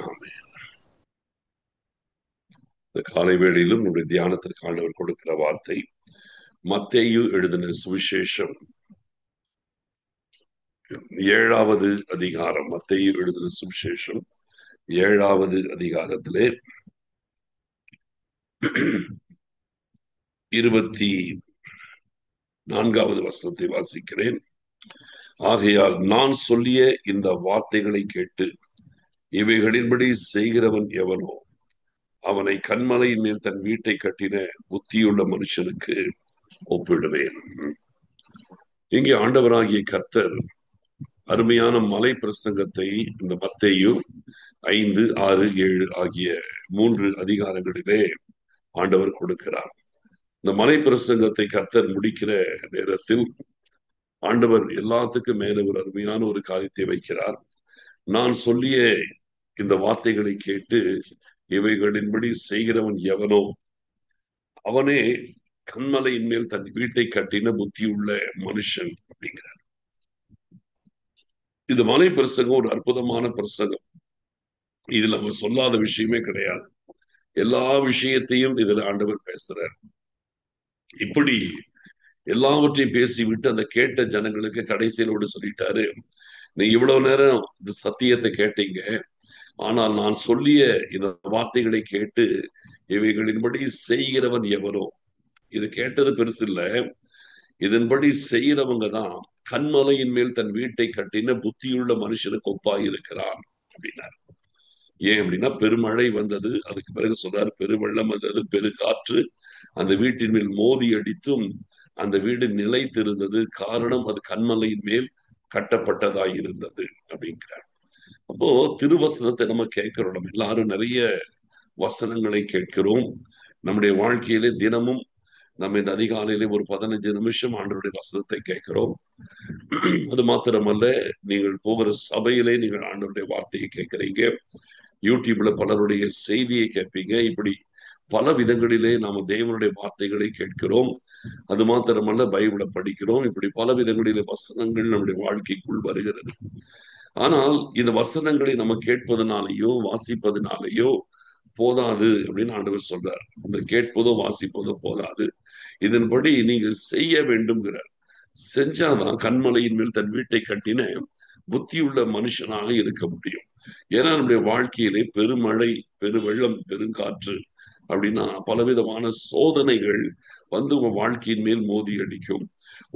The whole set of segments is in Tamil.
ஆமென். இந்த காலை வேளையிலும் நம்முடைய தியானத்திற்கு ஆண்டவர் கொடுக்கிற வார்த்தை மத்தேயு எழுதின சுவிசேஷம் 7வது அதிகாரம். மத்தேயு எழுதின சுவிசேஷம் 7வது அதிகாரத்திலே 24வது வசனத்தை வாசிக்கிறேன். ஆகையால் நான் சொல்லிய இந்த வார்த்தைகளை கேட்டு இவைகளின்படி செய்கிறவன் எவனோ அவனை கன்மலையின் மேல் தன் வீட்டை கட்டின புத்தியுள்ள மனுஷனுக்கு ஒப்பிடுவேன். இங்கே ஆண்டவராகிய கர்த்தர் அருமையான மலை பிரசங்கத்தை இந்த மத்தேயு 5, 6, 7 ஆகிய 3 அதிகாரங்களிலே ஆண்டவர் கொடுக்கிறார். இந்த மலை பிரசங்கத்தை கர்த்தர் முடிக்கிற நேரத்தில் ஆண்டவர் எல்லாத்துக்கும் மேல ஒரு அருமையான ஒரு காரியத்தை வைக்கிறார். நான் சொல்லிய இந்த வார்த்தைகளை கேட்டு இவைகளின்படி செய்கிறவன் எவனோ அவனே கன்மலையின் மேல் தன் வீட்டை கட்டின புத்தியுள்ள மனுஷன் அப்படிங்கிறார். இது மலை பிரசங்கம் ஒரு அற்புதமான பிரசங்கம். இதுல அவர் சொல்லாத விஷயமே கிடையாது. எல்லா விஷயத்தையும் இதுல ஆண்டவர் பேசுறார். இப்படி எல்லாவற்றையும் பேசிவிட்டு அந்த கேட்ட ஜனங்களுக்கு கடைசியிலோடு சொல்லிட்டாரு, நீங்க இவ்வளவு நேரம் இந்த சத்தியத்தை கேட்டீங்க, ஆனால் நான் சொல்லிய இந்த வார்த்தைகளை கேட்டு இவைகளின்படி செய்கிறவன் எவனோ, இது கேட்டது பெருசு இல்ல, இதன்படி செய்யறவங்க தான் கன்மலையின் மேல் தன் வீட்டை கட்டின புத்தியுள்ள மனுஷனுக்கு ஒப்பாய் இருக்கிறான் அப்படின்னார். ஏன் அப்படின்னா பெருமழை வந்தது, அதுக்கு பிறகு சொல்றாரு பெருவெள்ளம் வந்தது, பெருகாற்று அந்த வீட்டின் மேல் மோதி அடித்தும் அந்த வீடு நிலைத்திருந்தது. காரணம் அது கன்மலையின் மேல் கட்டப்பட்டதாய் இருந்தது அப்படிங்கிறார். அப்போ திருவசனத்தை நம்ம கேட்கிறோம். நம்ம எல்லாரும் நிறைய வசனங்களை கேட்கிறோம். நம்முடைய வாழ்க்கையிலே தினமும் நம்ம இந்த அதிகாலையிலே ஒரு 15 நிமிஷம் ஆண்டவருடைய வசனத்தை கேட்கிறோம். அது மாத்திரமல்ல, நீங்கள் போகிற சபையிலே நீங்கள் ஆண்டவருடைய வார்த்தையை கேட்கிறீங்க, யூடியூப்ல பலருடைய செய்தியை கேட்பீங்க. இப்படி பல விதங்களிலே நாம தேவனுடைய வார்த்தைகளை கேட்கிறோம். அது மாத்திரமல்ல, பைபிளை படிக்கிறோம். இப்படி பல விதங்களிலே வசனங்கள் நம்முடைய வாழ்க்கைக்குள் வருகிறது. ஆனால் இந்த வசனங்களை நம்ம கேட்பதனாலேயோ வாசிப்பதனாலேயோ போதாது அப்படின்னு ஆண்டவர் சொல்றார். இந்த கேட்பதோ வாசிப்பதோ போதாது, இதன்படி நீங்கள் செய்ய வேண்டும்ங்கிறார். செஞ்சாதான் கன்மலையின் மேல் தன் வீட்டை கட்டின புத்தியுள்ள மனுஷனாக இருக்க முடியும். ஏன்னா நம்முடைய வாழ்க்கையிலே பெருமழை, பெருவெள்ளம், பெருங்காற்று அப்படின்னா பலவிதமான சோதனைகள் வந்து உங்க வாழ்க்கையின் மேல் மோதி அடிக்கும்.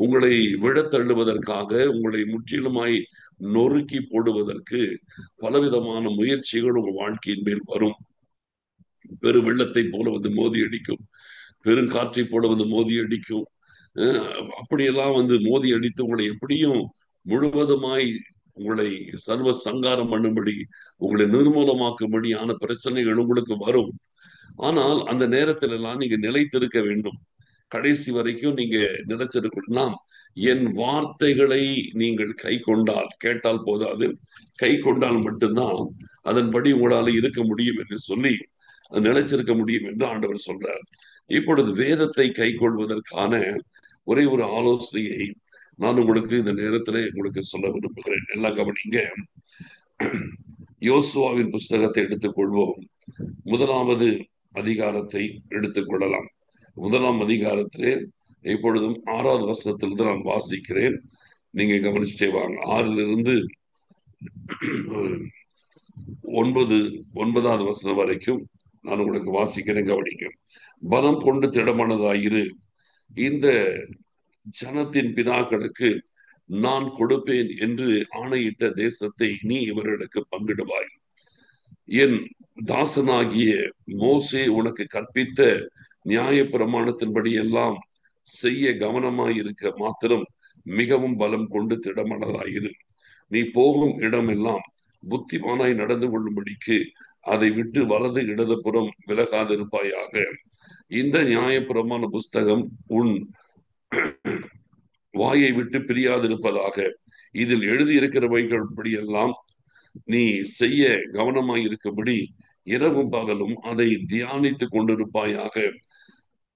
உங்களை விழத்தள்ளுவதற்காக, உங்களை முற்றிலுமாய் நொறுக்கி போடுவதற்கு பலவிதமான முயற்சிகள் உங்க வாழ்க்கையின் மேல் வரும். பெரு வெள்ளத்தை போல வந்து மோதி அடிக்கும், பெருங்காற்றை போல வந்து மோதி அடிக்கும். அப்படியெல்லாம் வந்து மோதி அடித்து உங்களை எப்படியும் முழுவதுமாய் உங்களை சர்வ சங்காரம் பண்ணும்படி, உங்களை நிர்மூலமாக்கும்படியான பிரச்சனைகள் உங்களுக்கு வரும். ஆனால் அந்த நேரத்துல எல்லாம் நீங்க நிலைத்திருக்க வேண்டும். கடைசி வரைக்கும் நீங்க நிலைச்சிருக்கணும். என் வார்த்தைகளை நீங்கள் கை கொண்டால், கேட்டால் போதாது, கை கொண்டால் மட்டும்தான் அதன்படி உங்களால இருக்க முடியும் என்று சொல்லி நிலைச்சிருக்க முடியும் என்று ஆண்டவர் சொல்றார். இப்பொழுது வேதத்தை கை கொள்வதற்கான ஒரே ஒரு ஆலோசனையை நான் உங்களுக்கு இந்த நேரத்துல உங்களுக்கு சொல்ல விரும்புகிறேன். எல்லாம் கவனிங்க. யோசுவாவின் புஸ்தகத்தை எடுத்துக்கொள்வோம். 1வது அதிகாரத்தை எடுத்துக்கொள்ளலாம். 1ஆம் அதிகாரத்திலே இப்பொழுதும் 6வது வசனத்திலிருந்து நான் வாசிக்கிறேன். நீங்க கவனிச்சுட்டே வாங்க. 6லிருந்து 9வது வசனம் வரைக்கும் நான் உங்களுக்கு வாசிக்கிறேன், கவனிங்க. பலம் கொண்டு திடமானதாயிரு, இந்த ஜனத்தின் பிதாக்களுக்கு நான் கொடுப்பேன் என்று ஆணையிட்ட தேசத்தை நீ இவர்களுக்கு பங்கிடுவாய். என் தாசனாகிய மோசே உனக்கு கற்பித்த நியாய பிரமாணத்தின்படி எல்லாம் செய்ய கவனமாயிருக்க மாத்திரம் மிகவும் பலம் கொண்டு திடமானதாயிரு. நீ போகும் இடமெல்லாம் புத்திமானாய் நடந்து கொள்ளும்படிக்கு அதை விட்டு வலது இடதுபுறம் விலகாதிருப்பாயாக. இந்த நியாய பிரமாண புஸ்தகம் உன் வாயை விட்டு பிரியாதிருப்பதாக. இதில் எழுதியிருக்கிறவைகள் எல்லாம் நீ செய்ய கவனமாயிருக்கும்படி இரவும் பகலும் அதை தியானித்துக் கொண்டிருப்பாயாக.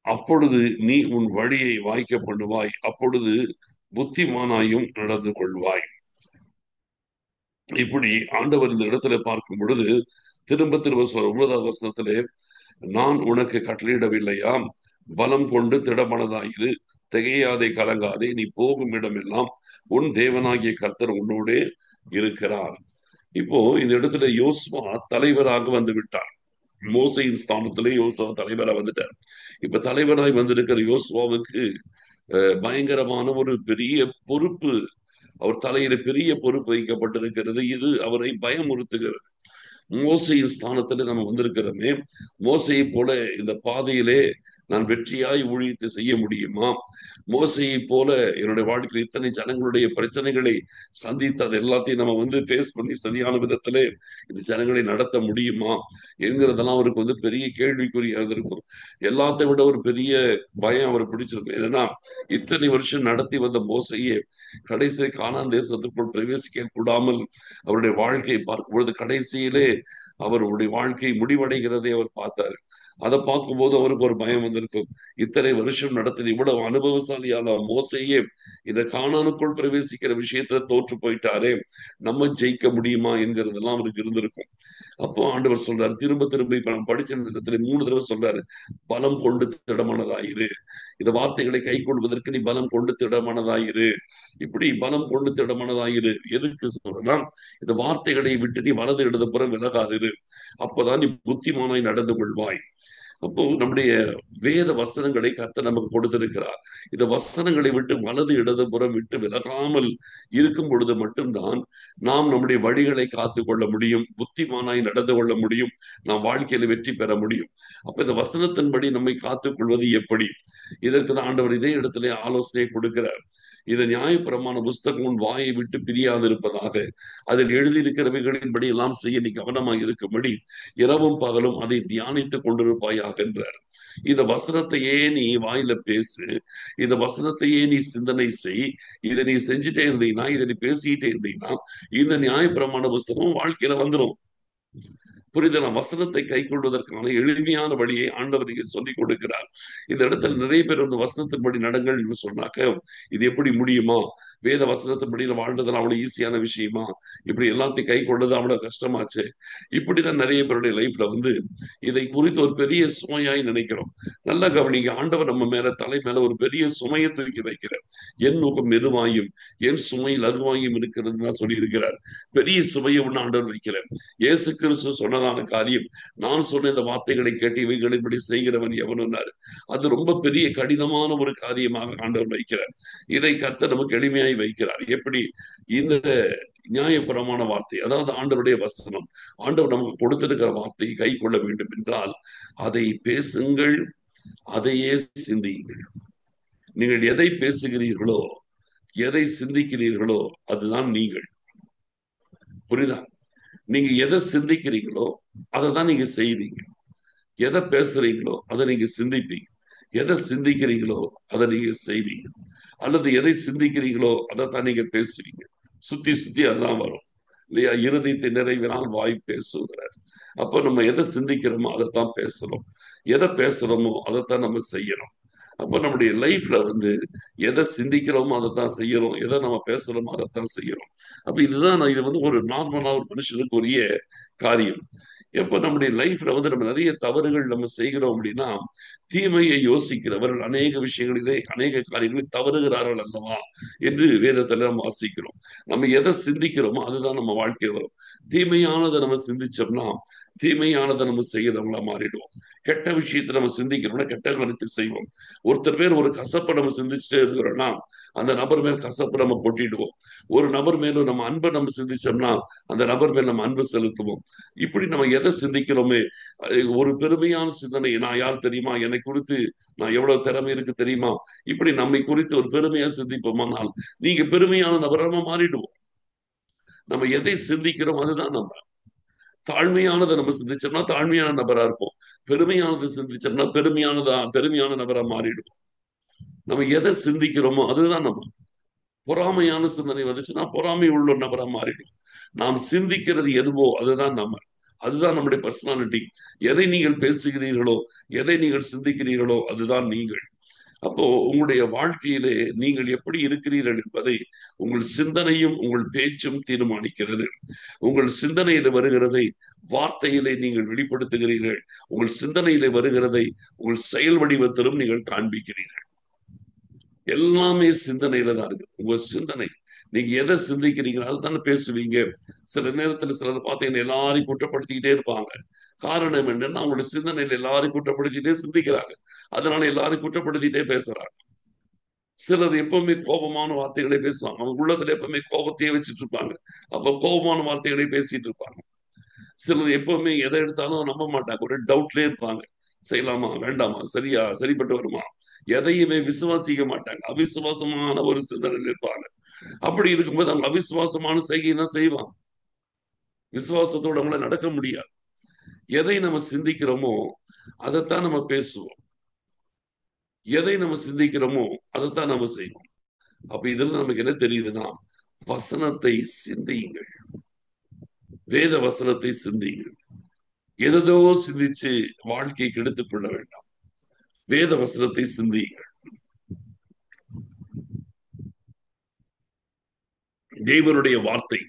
அப்பொழுது நீ உன் வழியை வாய்க்க பண்ணுவாய், அப்பொழுது புத்திமானாயும் நடந்து கொள்வாய். இப்படி ஆண்டவர் இந்த இடத்துல பார்க்கும் பொழுது திரும்ப திரும்ப சொல்ற 9வது வசனத்திலே, நான் உனக்கு கட்டளையிடவில்லையா, பலம் கொண்டு திடமனதாயிரு, திகையாதே கலங்காதே, நீ போகும் இடமெல்லாம் உன் தேவனாகிய கர்த்தர் உன்னோடே இருக்கிறார். இப்போ இந்த இடத்துல யோசுவா தலைவராக வந்து விட்டார். மோசையின் ஸ்தானத்திலே யோசுவா தலைவரா வந்துட்டார். இப்ப தலைவராய் வந்திருக்கிற யோசுவாவுக்கு பயங்கரமான ஒரு பெரிய பொறுப்பு, அவர் தலையில பெரிய பொறுப்பு வைக்கப்பட்டிருக்கிறது. இது அவரை பயமுறுத்துகிறது. மோசையின் ஸ்தானத்துல நம்ம வந்திருக்கிறோமே, மோசையை போல இந்த பாதையிலே நான் வெற்றியாய் ஊழியத்தை செய்ய முடியுமா? மோசையை போல என்னுடைய வாழ்க்கையில் இத்தனை ஜனங்களுடைய பிரச்சனைகளை சந்தித்து அது எல்லாத்தையும் நம்ம ஃபேஸ் பண்ணி சரியான விதத்திலே இந்த ஜனங்களை நடத்த முடியுமா என்கிறதெல்லாம் அவருக்கு பெரிய கேள்விக்குறியாக இருக்கும். எல்லாத்தை விட ஒரு பெரிய பயம் அவர் பிடிச்சிருக்கும். ஏன்னா இத்தனை வருஷம் நடத்தி வந்த மோசையே கடைசி கானான் தேசத்திற்குள் பிரவேசிக்க கூடாமல் அவருடைய வாழ்க்கையை பார்க்கும் பொழுது கடைசியிலே அவருடைய வாழ்க்கை முடிவடைகிறதை அவர் பார்த்தார். அதை பார்க்கும்போது அவருக்கு ஒரு பயம் வந்திருக்கும். இத்தனை வருஷம் நடத்தின இவ்வளவு அனுபவசாலியான மோசையே இந்த கானானுக்குள் பிரவேசிக்கிற விஷயத்துல தோற்று போயிட்டாரே, நம்ம ஜெயிக்க முடியுமா என்கிறதெல்லாம் அவருக்கு இருந்திருக்கும். அப்போ ஆண்டவர் சொல்றாரு, திரும்ப திரும்ப இப்ப நம்ம படிச்ச இடத்துல 3 தடவை சொல்றாரு, பலம் கொண்டு திடமானதாயிரு. இந்த வார்த்தைகளை கை கொள்வதற்கு நீ பலம் கொண்டு திடமானதாயிரு. இப்படி பலம் கொண்டு திடமானதாயிரு எதுக்கு சொல்றேன்னா, இந்த வார்த்தைகளை விட்டு நீ வலது இடது புறம் விலகாதிரு, அப்பதான் நீ புத்திமானாய் நடந்து கொள்வாய். அப்போ நம்முடைய வேத வசனங்களை கர்த்தர் நமக்கு கொடுத்திருக்கிறார். இந்த வசனங்களை விட்டு வலது இடது புறம் விட்டு விலகாமல் இருக்கும் பொழுது மட்டும்தான் நாம் நம்முடைய வழிகளை காத்து கொள்ள முடியும், புத்திமானாய் நடந்து கொள்ள முடியும், நாம் வாழ்க்கையில வெற்றி பெற முடியும். அப்ப இந்த வசனத்தின்படி நம்மை காத்துக் கொள்வது எப்படி? இதற்கு தான் ஆண்டவர் இதே இடத்துல ஆலோசனை கொடுக்கிறார். இதை நியாயப்பிரமாண புஸ்தகம் உன் வாயை விட்டு பிரியாது இருப்பதாக, அதில் எழுதியிருக்கிறவைகளின்படி எல்லாம் செய்ய நீ கவனமாக இருக்கும்படி இரவும் பகலும் அதை தியானித்துக் கொண்டிருப்பாயாக என்றார். இந்த வசனத்தையே நீ வாயில பேசு, இந்த வசனத்தையே நீ சிந்தனை செய், இதை நீ செஞ்சுட்டே இருந்தீங்கன்னா, இதை நீ பேசிக்கிட்டே இருந்தீங்கன்னா இந்த நியாயப்பிரமாண புஸ்தகம் வாழ்க்கையில வந்துடும். புரிதல வசனத்தை கை கொள்வதற்கான எளிமையான வழியை ஆண்டவர் இங்கே சொல்லிக் கொடுக்கிறார். இந்த இடத்துல நிறைய பேர் வசனத்தின்படி நடங்கள் என்று சொன்னாக்க, இது எப்படி முடியுமா? வேத வசனத்தின்படி வாழ்றதுல அவ்வளவு ஈஸியான விஷயமா? இப்படி எல்லாத்தையும் கை கொள்வது அவ்வளவு கஷ்டமாச்சு. இப்படிதான் நிறைய பேருடைய லைஃப்ல இதை குறித்து ஒரு பெரிய சுமையாய் நினைக்கிறோம். நல்லா கவனிங்க, ஆண்டவர் நம்ம தலை மேல ஒரு பெரிய சுமையை தூக்கி வைக்கிறார். என் நோக்கம் மெதுவாயும் என் சுமை லகுவாயும் இருக்கிறது சொல்லி இருக்கிறார். பெரிய சுமையை ஒண்ணு ஆண்டவர் வைக்கிறார். இயேசு கிறிஸ்து சொன்னதான காரியம், நான் சொன்ன இந்த வார்த்தைகளை கேட்டு இவைகளின்படி செய்கிறவன் எவனாரு, அது ரொம்ப பெரிய கடினமான ஒரு காரியமாக ஆண்டவர் வைக்கிறார். இதை கர்த்தர் நமக்கு எளிமையாய் வைக்கிறார். எப்படி? இந்த நியாயபுரமான வார்த்தை, அதாவது ஆண்டவருடைய வசனம், ஆண்டவர் நமக்கு கொடுத்திருக்கிற வார்த்தையை கை கொள்ள வேண்டும் என்றால் அதை பேசுங்கள், அதையே சிந்தியுங்கள். நீங்கள் எதை பேசுகிறீர்களோ, எதை சிந்திக்கிறீர்களோ அதுதான் நீங்கள். புரியுதா? நீங்க எதை சிந்திக்கிறீங்களோ அதை தான் நீங்க செய்வீங்க. எதை பேசுறீங்களோ அதை நீங்க சிந்திப்பீங்க. எதை சிந்திக்கிறீங்களோ அதை நீங்க செய்வீங்க. அல்லது எதை சிந்திக்கிறீங்களோ அதைத்தான் நீங்க பேசுவீங்க. சுத்தி சுத்தி அதுதான் வரும் இல்லையா? இருதயத்தை நிறைவினால் வாய் பேசுகிறார். அப்போ நம்ம எதை சிந்திக்கிறோமோ அதைத்தான் பேசுறோம், எதை பேசுறோமோ அதைத்தான் நம்ம செய்யறோம். அப்ப நம்முடைய லைஃப்ல எதை சிந்திக்கிறோமோ அதைத்தான் செய்யறோம், எதை நம்ம பேசுறோமோ அதைத்தான் செய்யறோம். அப்ப இதுதான் இது ஒரு நார்மலா ஒரு மனுஷனுக்கு உரிய காரியம். எப்ப நம்முடைய லைஃப்ல நம்ம நிறைய தவறுகள் நம்ம செய்கிறோம் அப்படின்னா, தீமையை யோசிக்கிறவர்கள் அநேக விஷயங்களிலே அநேக காரியங்களில் தவறுகிறார்கள் அல்லவா என்று வேதத்துல நம்ம வாசிக்கிறோம். நம்ம எதை சிந்திக்கிறோமோ அதுதான் நம்ம வாழ்க்கையில் வரும். தீமையானதை நம்ம சிந்திச்சோம்னா தீமையானதை நம்ம செய்யறவங்களா மாறிடுவோம். கெட்ட விஷயத்தை நம்ம சிந்திக்கிறோம்னா கெட்ட கருத்தை செய்வோம். ஒருத்தர் பேர் ஒரு கசப்பை நம்ம சிந்திச்சுட்டே இருக்கிறோம்னா அந்த நபர் மேல் கசப்பு நம்ம கொட்டிடுவோம். ஒரு நபர் மேலும் நம்ம அன்பை நம்ம சிந்திச்சோம்னா அந்த நபர் மேல் நம்ம அன்பு செலுத்துவோம். இப்படி நம்ம எதை சிந்திக்கிறோமே, ஒரு பெருமையான சிந்தனை, நான் யார் தெரியுமா, என்னை குறித்து நான் எவ்வளவு திறமை இருக்கு தெரியுமா, இப்படி நம்மை குறித்து ஒரு பெருமையா சிந்திப்போமானால் நீங்க பெருமையான நபராக மாறிடுவோம். நம்ம எதை சிந்திக்கிறோம் அதுதான் நம்ம. தாழ்மையானதை நம்ம சிந்திச்சோம்னா தாழ்மையான நபரா இருப்போம். பெருமையானதை சிந்திச்சோம்னா பெருமையான நபரா மாறிடுவோம். நம்ம எதை சிந்திக்கிறோமோ அதுதான் நம்ம. பொறாமையான சிந்தனை வந்துச்சுன்னா பொறாமை உள்ள நபரா மாறிடும். நாம் சிந்திக்கிறது எதுவோ அதுதான் நம்ம, அதுதான் நம்முடைய பர்சனாலிட்டி. எதை நீங்கள் பேசுகிறீர்களோ, எதை நீங்கள் சிந்திக்கிறீர்களோ அதுதான் நீங்கள். அப்போ உங்களுடைய வாழ்க்கையிலே நீங்கள் எப்படி இருக்கிறீர்கள் என்பதை உங்கள் சிந்தனையும் உங்கள் பேச்சும் தீர்மானிக்கிறது. உங்கள் சிந்தனையில வருகிறதை வார்த்தையிலே நீங்கள் வெளிப்படுத்துகிறீர்கள். உங்கள் சிந்தனையிலே வருகிறதை உங்கள் செயல் வடிவத்திலும் நீங்கள் காண்பிக்கிறீர்கள். எல்லாமே சிந்தனையில தான் இருக்கு. உங்க சிந்தனை, நீங்க எதை சிந்திக்கிறீங்களோ அதுதானே பேசுவீங்க. சில நேரத்துல சிலர் பார்த்தீங்கன்னா எல்லாரையும் குற்றப்படுத்திக்கிட்டே இருப்பாங்க. காரணம் என்னன்னா அவங்களுடைய சிந்தனையில எல்லாரையும் குற்றப்படுத்திட்டே சிந்திக்கிறாங்க. அதனால எல்லாரும் குற்றப்படுத்திட்டே பேசுறாங்க. சிலர் எப்பவுமே கோபமான வார்த்தைகளை பேசுவாங்க. அவங்க உள்ளத்துல எப்பவுமே கோபத்தையே வச்சுட்டு இருப்பாங்க. அப்ப கோபமான வார்த்தைகளை பேசிட்டு இருப்பாங்க. சிலர் எப்பவுமே எதை எடுத்தாலும் நம்ப மாட்டாங்க. ஒரு டவுட்லயே இருப்பாங்க. செய்யலாமா வேண்டாமா, சரியா சரிப்பட்டு வருமா, எதையுமே விசுவாசிக்க மாட்டாங்க. அவிசுவாசமான ஒரு சிந்தனையில் இருப்பாங்க. அப்படி இருக்கும்போது அவங்க அவிசுவாசமான செய்கை தான் செய்வாங்க. விசுவாசத்தோட அவங்கள நடக்க முடியாது. எதை நம்ம சிந்திக்கிறோமோ அதைத்தான் நம்ம பேசுவோம். எதை நம்ம சிந்திக்கிறோமோ அதைத்தான் நம்ம செய்வோம். அப்ப இதுல நமக்கு என்ன தெரியுதுன்னா, வசனத்தை சிந்தியுங்கள். வேத வசனத்தை சிந்தியுங்கள். எதோ சிந்திச்சு வாழ்க்கையை கெடுத்துக் கொள்ள வேண்டாம். வேத வசனத்தை சிந்தியுங்கள். தேவனுடைய வார்த்தை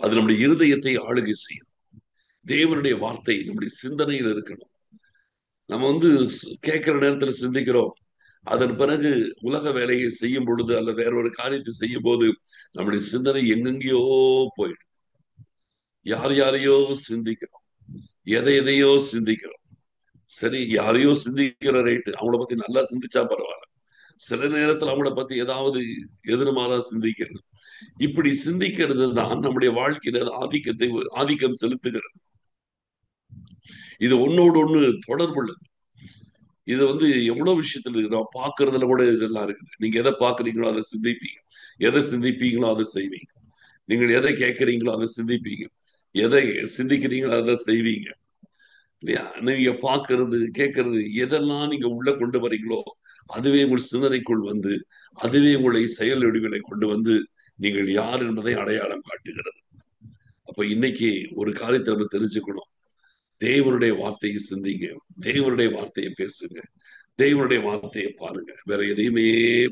அது நம்முடைய இருதயத்தை ஆளுகை செய்யும். தேவனுடைய வார்த்தை நம்முடைய சிந்தனையில் இருக்கணும். நம்ம கேட்கிற நேரத்துல சிந்திக்கிறோம். அதன் பிறகு உலக வேலையை செய்யும் பொழுது அல்ல வேற ஒரு காரியத்தை செய்யும் போது நம்முடைய சிந்தனை எங்கெங்கேயோ போயிடும். யார் யாரையோ சிந்திக்கிறோம், எதையோ சிந்திக்கிறோம். சரி, யாரையோ சிந்திக்கிற ரைட்டு, அவங்கள பத்தி நல்லா சிந்திச்சா பரவாயில்ல. சில நேரத்துல அவங்கள பத்தி ஏதாவது எதிர்மாறா சிந்திக்கிறது. இப்படி சிந்திக்கிறது தான் நம்முடைய வாழ்க்கையில ஆதிக்கம் செலுத்துகிறது. இது ஒன்னோடு ஒண்ணு தொடர்புள்ளது. இது எவ்வளவு விஷயத்துல இருக்கு. நம்ம பாக்குறதுல கூட இதெல்லாம் இருக்குது. நீங்க எதை பாக்குறீங்களோ அதை சிந்திப்பீங்க, எதை சிந்திப்பீங்களோ அதை செய்வீங்க. நீங்கள் எதை கேட்கறீங்களோ அதை சிந்திப்பீங்க, எதை சிந்திக்கிறீங்களோ அதை செய்வீங்க. இல்லையா? நீங்க பாக்குறது கேட்கறது எதெல்லாம் நீங்க உள்ள கொண்டு வரீங்களோ அதுவே உங்கள் சிந்தனைக்குள் அதுவே உங்களை செயல் வடிவிலை கொண்டு நீங்கள் யார் என்பதை அடையாளம் காட்டுகிறது. அப்ப இன்னைக்கு ஒரு காரியத்தை நம்ம தெரிஞ்சுக்கணும். தேவனுடைய வார்த்தையை சிந்திங்க, தேவனுடைய வார்த்தையை பேசுங்க, தேவனுடைய வார்த்தையை பாருங்க. வேற எதையுமே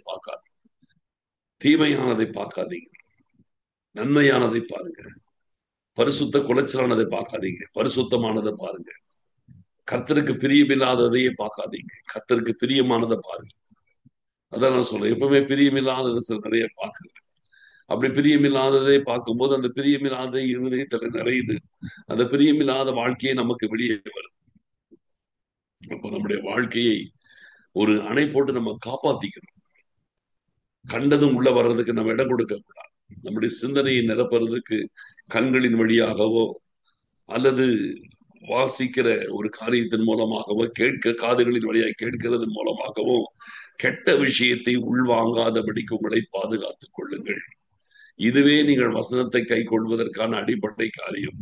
பார்க்காதீங்க. தீமையானதை பார்க்காதீங்க, நன்மையானதை பாருங்க. பரிசுத்த குலைச்சலானதை பார்க்காதீங்க, பரிசுத்தமானதை பாருங்க. கர்த்தருக்கு பிரியமில்லாததையே பார்க்காதீங்க, கர்த்தருக்கு பிரியமானதை பாருங்க. அதான் நான் சொல்றேன். எப்பவுமே பிரியமில்லாதது சில நிறைய பார்க்குங்க. அப்படி பிரியமில்லாததை பார்க்கும்போது அந்த பிரியமில்லாத இருதயத்துல நிறையுது. அந்த பிரியமில்லாத வாழ்க்கையை நமக்கு வெளியே வரும். அப்ப நம்முடைய வாழ்க்கையை ஒரு அணை போட்டு நம்ம காப்பாத்திக்கணும். கண்டதும் உள்ள வர்றதுக்கு நம்ம இடம் கொடுக்க கூடாது. நம்முடைய சிந்தனையை நிரப்புறதுக்கு கண்களின் வழியாகவோ அல்லது வாசிக்கிற ஒரு காரியத்தின் மூலமாகவோ காதுகளின் வழியாக கேட்கிறதன் மூலமாகவோ கெட்ட விஷயத்தை உள்வாங்காதபடிக்கு உங்களை பாதுகாத்துக் கொள்ளுங்கள். இதுவே நீங்கள் வசனத்தை கை கொள்வதற்கான அடிப்படை காரியம்.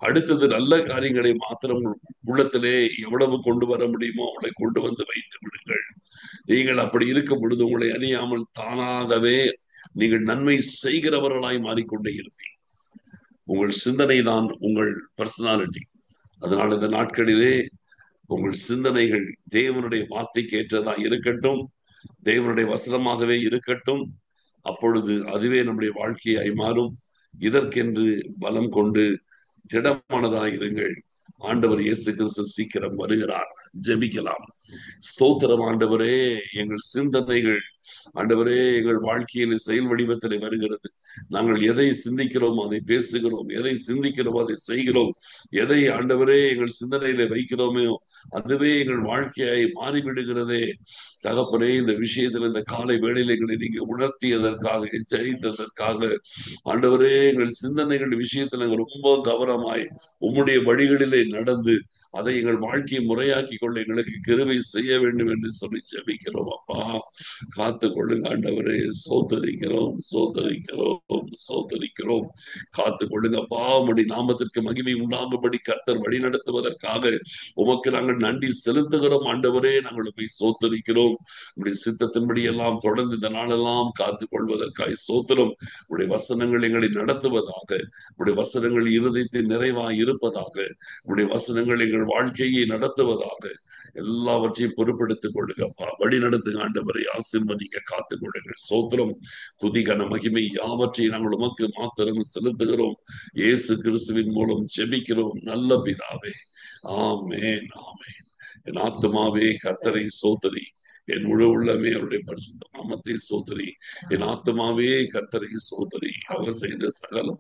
அடுத்தது நல்ல காரியங்களை மாத்திரம் உள்ளத்திலே எவ்வளவு கொண்டு வர முடியுமோ அவளை கொண்டு வைத்து விடுங்கள். நீங்கள் அப்படி இருக்கும் பொழுது உங்களை அறியாமல் தானாகவே நீங்கள் நன்மை செய்கிறவர்களாய் மாறிக்கொண்டே இருப்பீங்க. உங்கள் சிந்தனை தான் உங்கள் பர்சனாலிட்டி. அதனால் இந்த நாட்களிலே உங்கள் சிந்தனைகள் தேவனுடைய வார்த்தைக்கு ஏற்றதா இருக்கட்டும், தேவனுடைய வசனமாகவே இருக்கட்டும். அப்பொழுது அதுவே நம்முடைய வாழ்க்கையாய் மாறும். இதற்கென்று பலம் கொண்டு திடமானதாயிருங்கள். ஆண்டவர் இயேசு கிறிஸ்து சீக்கிரம் வருகிறார். ஜெபிக்கலாம். ஸ்தோத்திரம் ஆண்டவரே, எங்கள் சிந்தனைகள் ஆண்டவரே எங்கள் வாழ்க்கையில் செயல் வடிவத்தில் வருகிறது. நாங்கள் எதை சிந்திக்கிறோம் அதை பேசுகிறோம், எதை சிந்திக்கிறோம் அதை செய்கிறோம், எதை ஆண்டவரே எங்கள் சிந்தனையில வைக்கிறோமோ அதுவே எங்கள் வாழ்க்கையாய் மாறிவிடுகிறதே. தகப்பனே, இந்த விஷயத்துல இந்த காலை வேளையில நீங்க உணர்த்தியதற்காக, எச்சரித்ததற்காக ஆண்டவரே, எங்கள் சிந்தனைகள் விஷயத்துல ரொம்ப கவனமாய் உம்முடைய வழிகளிலே நடந்து அதை எங்கள் வாழ்க்கையை முறையாக்கி கொள்ள எங்களுக்கு கிருபை செய்ய வேண்டும் என்று சொல்லி ஜெபிக்கிறோம். அப்பா, காத்து கொள்ளுங்க ஆண்டவரே. சோதரிக்கிறோம், சோதரிக்கிறோம், சோதரிக்கிறோம். காத்து கொள்ளுங்க. பாவமடி நாமத்திற்கு மகிமை உண்டாகும்படி கர்த்தர் வழி நடத்துவதற்காக உமக்கு நாங்கள் நன்றி செலுத்துகிறோம் ஆண்டவரே. நாங்கள் உண்மை சோதரிக்கிறோம். உடைய சித்தத்தின்படி எல்லாம் தொடர்ந்து இந்த நாளெல்லாம் காத்துக் கொள்வதற்காய் சோத்திரம். உடைய வசனங்கள் எங்களை நடத்துவதாக, உடைய வசனங்கள் இருதயத்தின் நிறைவாய் இருப்பதாக, உடைய வசனங்கள் எங்கள் வாழ்க்கையை நடத்துவதாக, எல்லாவற்றையும் பொறுப்பெடுத்துக் கொள்ளுங்கப்பா. வழி நடத்துங்க ஆண்டவரை. ஆசீர்வதிக்க காத்துக் கொள்ளுங்கள். சோத்திரம், துதிகன மகிமை யாவற்றையும் நாங்கள் உமக்கு மாத்திரம் செலுத்துகிறோம். இயேசு கிறிஸ்துவின் மூலம் ஜெபிக்கிறோம் நல்ல பிதாவே. ஆமென், ஆமென். என் ஆத்துமாவே கர்த்தரை சோதரி, என் முழு உள்ளமே அவருடைய பரிசுத்த நாமத்தை சோதரி. என் ஆத்துமாவே கர்த்தரை சோதரி, அவர் செய்த சகல